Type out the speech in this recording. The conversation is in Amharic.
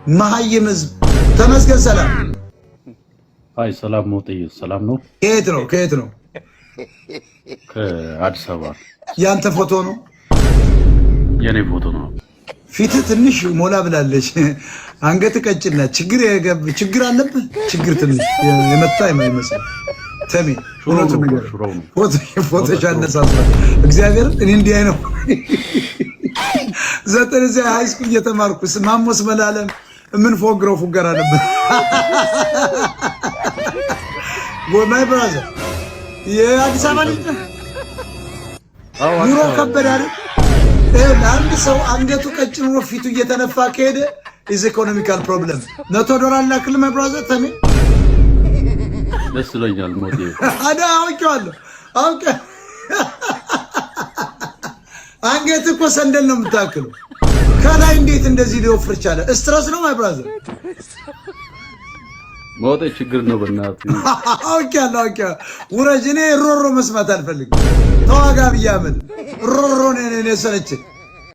መሀይምዝ ተመስገን ሰላም አይ ሰላም ሞጥይ ሰላም ነው ከየት ነው ከአዲስ አበባ ያንተ ፎቶ ነው የኔ ፎቶ ነው ፊት ትንሽ ሞላ ብላለች አንገት ቀጭና ችግር አለብህ ችግር ትንሽ የመጣ የማይመስል ተሚ ሹሮቱ ነገር ፎቶ ሻነሳሳ እግዚአብሔር እኔ እንዲህ አይነው ዘጠነኛ ሃይ ስኩል እየተማርኩ ማሞስ መላለም ምን ፎግሮ ፉገራ ነበር ማይ ብራዘር የአዲስ አበባ ልጅ ኑሮ ከበደ አይደል አንድ ሰው አንገቱ ቀጭን ነው ፊቱ እየተነፋ ከሄደ is economical problem $100 ላክል ማይ ብራዘር ተሚ ደስ ይለኛል ሞቴ አዳ አውቄዋለሁ አንገት እኮ ሰንደል ነው የምታክለው ከላይ እንዴት እንደዚህ ሊወፍር ቻለ ስትረስ ነው ማይ ብራዘር ሞቴ ችግር ነው በእናትህ አውቄዋለሁ ውረጅ እኔ ሮሮ መስማት አልፈልግም ተዋጋ ብያመን ሮሮ ነኝ ሰለች